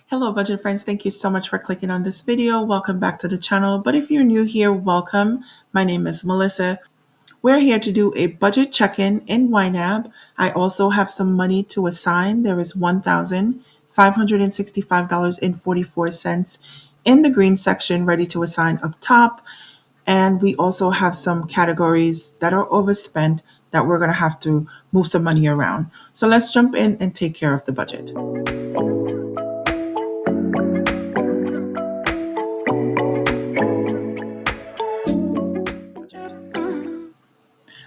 Hello, budget friends. Thank you so much for clicking on this video. Welcome back to the channel. But if you're new here, welcome. My name is Melissa. We're here to do a budget check-in in YNAB. I also have some money to assign. There is $1,565.44 in the green section ready to assign up top. And we also have some categories that are overspent that we're going to have to move some money around. So let's jump in and take care of the budget.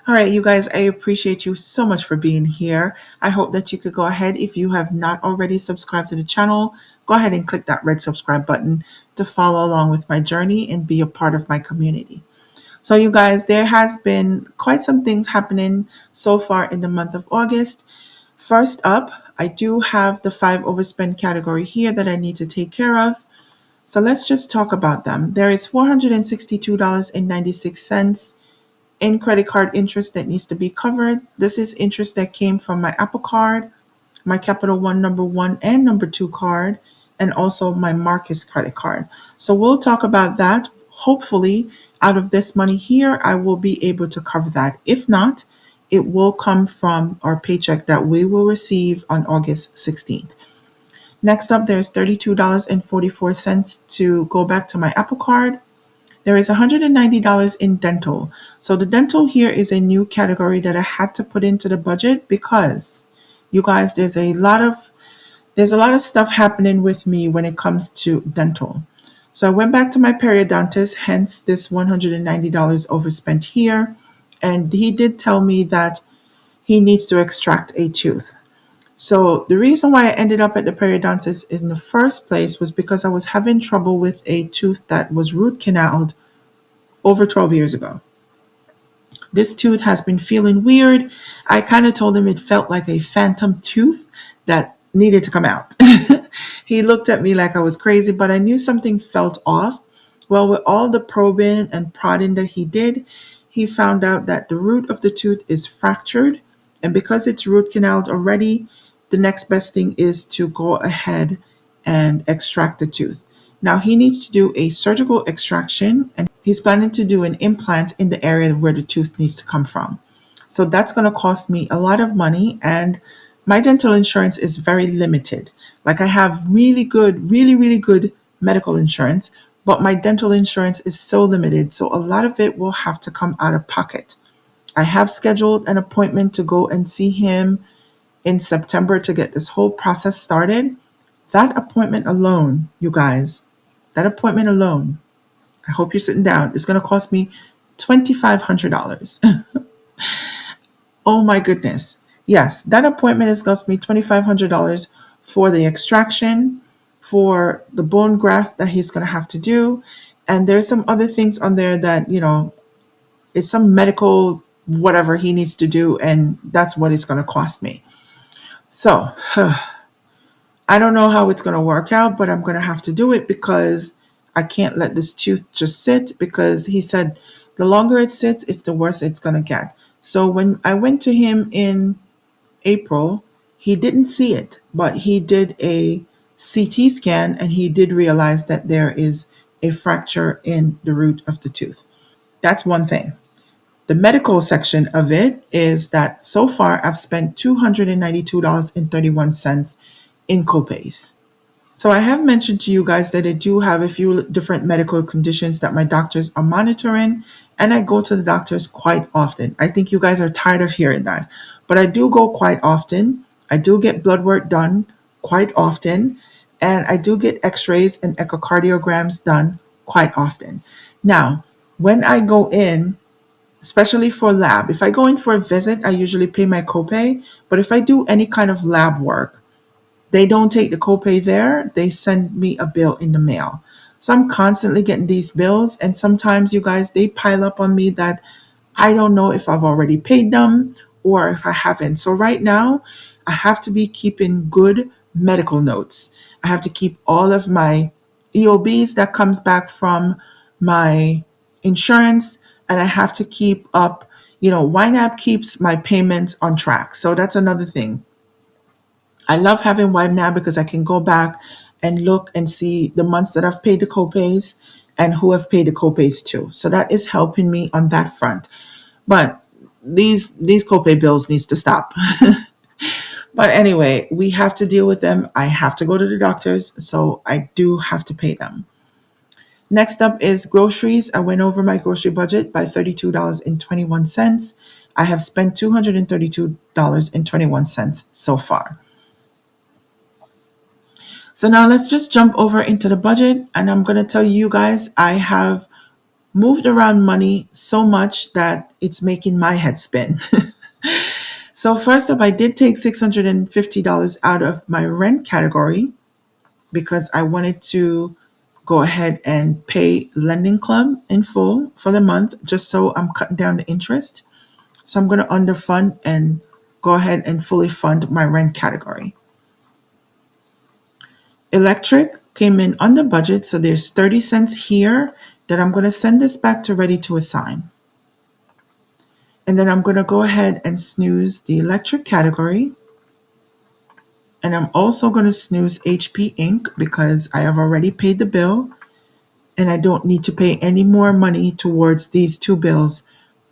All right, you guys, I appreciate you so much for being here. I hope that you could go ahead, if you have not already subscribed to the channel, go ahead and click that red subscribe button to follow along with my journey and be a part of my community. So you guys, there has been quite some things happening so far in the month of August. First up, I do have the 5 overspend category here that I need to take care of. So let's just talk about them. There is $462.96 in credit card interest that needs to be covered. This is interest that came from my Apple Card, my Capital One number 1 and number 2 card, and also my Marcus credit card. So we'll talk about that. Hopefully, out of this money here, I will be able to cover that. If not, it will come from our paycheck that we will receive on August 16th. Next up, there's $32.44 to go back to my Apple Card. There is $190 in dental. So the dental here is a new category that I had to put into the budget because you guys, there's a lot of stuff happening with me when it comes to dental. So I went back to my periodontist, hence this $190 overspent here. And he did tell me that he needs to extract a tooth. So the reason why I ended up at the periodontist in the first place was because I was having trouble with a tooth that was root canaled over 12 years ago. This tooth has been feeling weird. I kind of told him it felt like a phantom tooth that needed to come out. He looked at me like I was crazy, but I knew something felt off. Well, with all the probing and prodding that he did, he found out that the root of the tooth is fractured. And because it's root canaled already, the next best thing is to go ahead and extract the tooth. Now he needs to do a surgical extraction and he's planning to do an implant in the area where the tooth needs to come from. So that's going to cost me a lot of money, and my dental insurance is very limited. Like I have really good medical insurance, but my dental insurance is so limited. So a lot of it will have to come out of pocket. I have scheduled an appointment to go and see him in September to get this whole process started. That appointment alone, you guys, I hope you're sitting down, it's going to cost me $2,500. Oh my goodness. Yes, that appointment has cost me $2,500 for the extraction, for the bone graft that he's going to have to do. And there's some other things on there that, it's some medical whatever he needs to do, and that's what it's going to cost me. So I don't know how it's going to work out, but I'm going to have to do it because I can't let this tooth just sit, because he said the longer it sits, it's the worse it's going to get. So when I went to him in April, he didn't see it, but he did a CT scan and he did realize that there is a fracture in the root of the tooth. That's one thing. The medical section of it is that so far I've spent $292.31 in copays. So I have mentioned to you guys that I do have a few different medical conditions that my doctors are monitoring, and I go to the doctors quite often. I think you guys are tired of hearing that, but I do go quite often. I do get blood work done quite often, and I do get x-rays and echocardiograms done quite often. Now, when I go in, especially for lab, if I go in for a visit, I usually pay my copay, but if I do any kind of lab work, they don't take the copay there. They send me a bill in the mail. So I'm constantly getting these bills, and sometimes you guys, they pile up on me that I don't know if I've already paid them or if I haven't. So right now, I have to be keeping good medical notes. I have to keep all of my EOBs that comes back from my insurance, and I have to keep up, YNAB keeps my payments on track. So that's another thing. I love having YNAB because I can go back and look and see the months that I've paid the copays and who have paid the copays to. So that is helping me on that front. But these copay bills needs to stop. But anyway, we have to deal with them. I have to go to the doctors, so I do have to pay them. Next up is groceries. I went over my grocery budget by $32.21. I have spent $232.21 so far. So now let's just jump over into the budget, and I'm going to tell you guys I have moved around money so much that it's making my head spin. So first up, I did take $650 out of my rent category because I wanted to go ahead and pay Lending Club in full for the month, just so I'm cutting down the interest. So I'm going to underfund and go ahead and fully fund my rent category. Electric came in under budget, so there's 30 cents here that I'm going to send this back to ready to assign. And then I'm going to go ahead and snooze the electric category. And I'm also going to snooze HP Inc. because I have already paid the bill and I don't need to pay any more money towards these two bills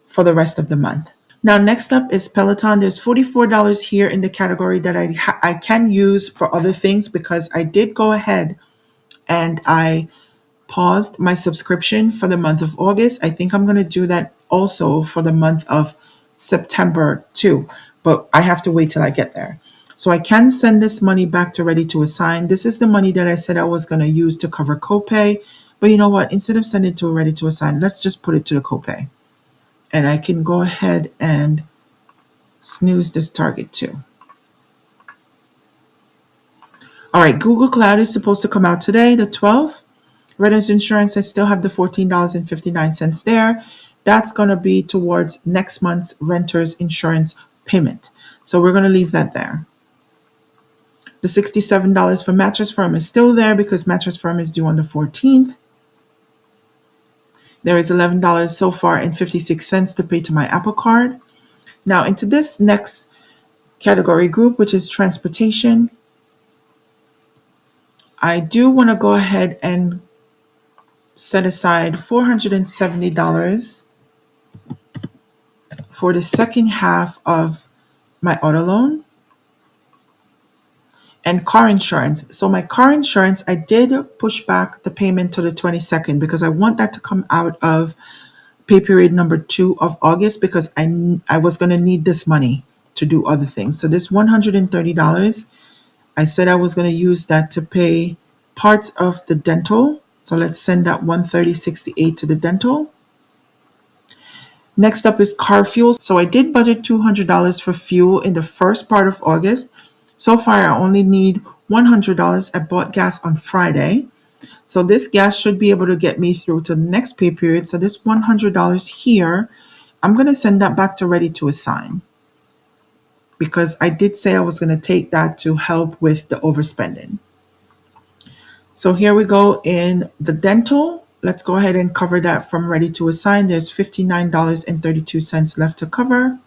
for the rest of the month. Now, next up is Peloton. There's $44 here in the category that I can use for other things because I did go ahead and I paused my subscription for the month of August. I think I'm going to do that also for the month of September too, but I have to wait till I get there. So I can send this money back to ready to assign. This is the money that I said I was going to use to cover copay. But you know what? Instead of sending it to ready to assign, let's just put it to the copay. And I can go ahead and snooze this target too. All right, Google Cloud is supposed to come out today, the 12th. Renters insurance, I still have the $14.59 there. That's going to be towards next month's renters insurance payment. So we're going to leave that there. The $67 for Mattress Firm is still there because Mattress Firm is due on the 14th. There is $11 so far and 56 cents to pay to my Apple Card. Now into this next category group, which is transportation, I do want to go ahead and set aside $470 for the second half of my auto loan and car insurance. So my car insurance, I did push back the payment to the 22nd because I want that to come out of pay period number 2 of August because I was going to need this money to do other things. So this $130, I said I was going to use that to pay parts of the dental. So let's send that $130.68 to the dental. Next up is car fuel. So I did budget $200 for fuel in the first part of August. So far, I only need $100. I bought gas on Friday. So this gas should be able to get me through to the next pay period. So this $100 here, I'm going to send that back to ready to assign because I did say I was going to take that to help with the overspending. So here we go in the dental. Let's go ahead and cover that from ready to assign. There's $59.32 left to cover.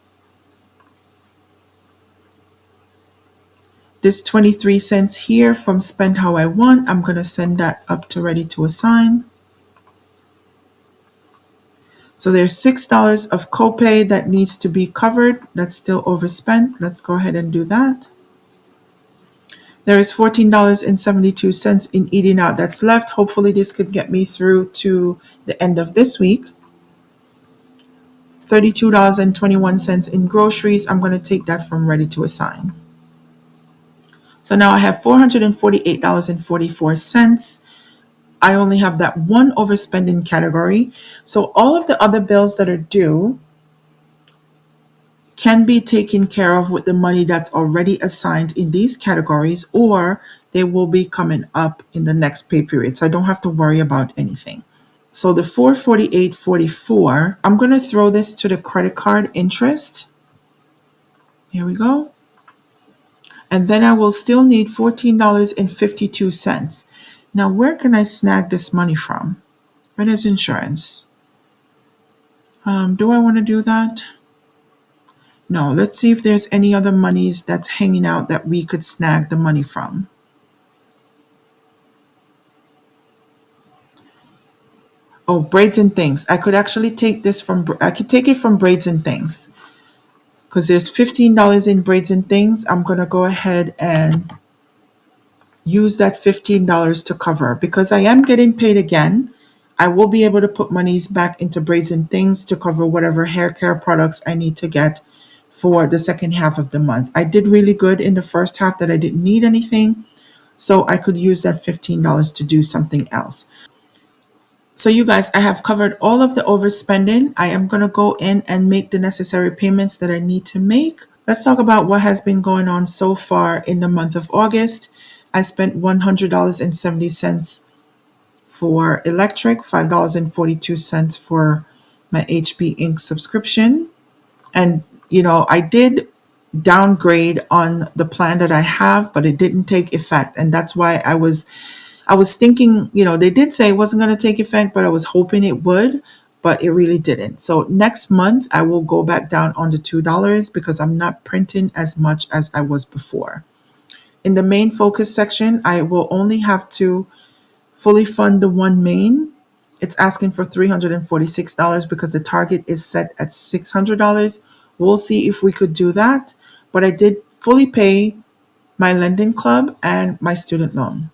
This 23 cents here from Spend How I Want, I'm going to send that up to ready to assign. So there's $6 of copay that needs to be covered. That's still overspent. Let's go ahead and do that. There is $14.72 in eating out that's left. Hopefully this could get me through to the end of this week. $32.21 in groceries. I'm going to take that from ready to assign. So now I have $448.44. I only have that one overspending category. So all of the other bills that are due can be taken care of with the money that's already assigned in these categories, or they will be coming up in the next pay period. So I don't have to worry about anything. So the $448.44, I'm going to throw this to the credit card interest. Here we go. And then I will still need $14.52. Now, where can I snag this money from? Renters insurance. Do I want to do that? No, let's see if there's any other monies that's hanging out that we could snag the money from. Oh, braids and things. I could actually take this from, I could take it from braids and things because there's $15 in braids and things. I'm going to go ahead and use that $15 to cover because I am getting paid again. I will be able to put monies back into braids and things to cover whatever hair care products I need to get for the second half of the month. I did really good in the first half that I didn't need anything, so I could use that $15 to do something else. So you guys, I have covered all of the overspending. I am going to go in and make the necessary payments that I need to make. Let's talk about what has been going on so far in the month of August. I spent $100.70 for electric, $5.42 for my HP Inc. subscription. And, I did downgrade on the plan that I have, but it didn't take effect. And that's why I was thinking, they did say it wasn't going to take effect, but I was hoping it would, but it really didn't. So next month, I will go back down on the $2 because I'm not printing as much as I was before. In the main focus section, I will only have to fully fund the one main. It's asking for $346 because the target is set at $600. We'll see if we could do that. But I did fully pay my lending club and my student loan.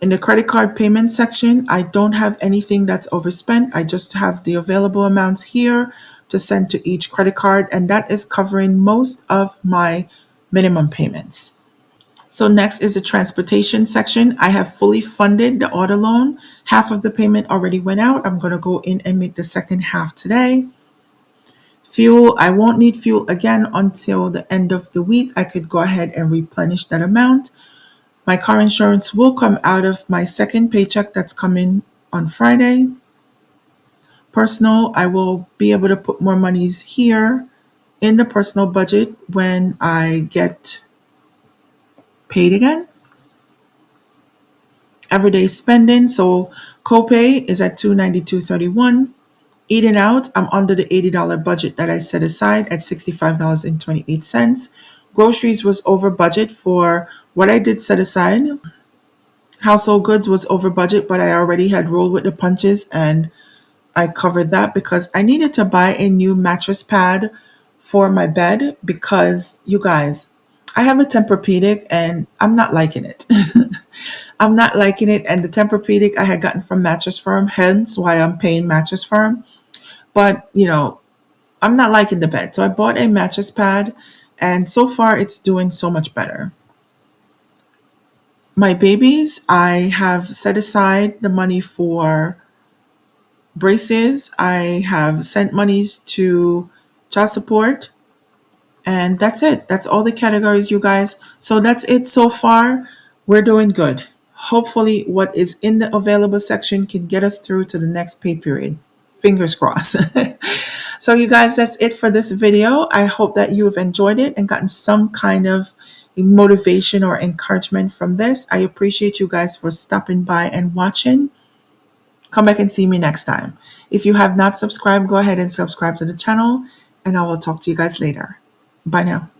In the credit card payment section, I don't have anything that's overspent. I just have the available amounts here to send to each credit card, and that is covering most of my minimum payments. So next is the transportation section. I have fully funded the auto loan. Half of the payment already went out. I'm going to go in and make the second half today. Fuel, I won't need fuel again until the end of the week. I could go ahead and replenish that amount. My car insurance will come out of my second paycheck that's coming on Friday. Personal, I will be able to put more monies here in the personal budget when I get paid again. Everyday spending, so copay is at $292.31. Eating out, I'm under the $80 budget that I set aside at $65.28. Groceries was over budget for what I did set aside. Household goods was over budget, but I already had rolled with the punches and I covered that because I needed to buy a new mattress pad for my bed because, you guys, I have a Tempur-Pedic and I'm not liking it. I'm not liking it. And the Tempur-Pedic I had gotten from Mattress Firm, hence why I'm paying Mattress Firm. But, I'm not liking the bed. So I bought a mattress pad and so far it's doing so much better. My babies, I have set aside the money for braces. I have sent monies to child support. And that's it. That's all the categories, you guys. So that's it so far. We're doing good. Hopefully, what is in the available section can get us through to the next pay period. Fingers crossed. So, you guys, that's it for this video. I hope that you have enjoyed it and gotten some kind of motivation or encouragement from this. I appreciate you guys for stopping by and watching. Come back and see me next time. If you have not subscribed, go ahead and subscribe to the channel, and I will talk to you guys later. Bye now.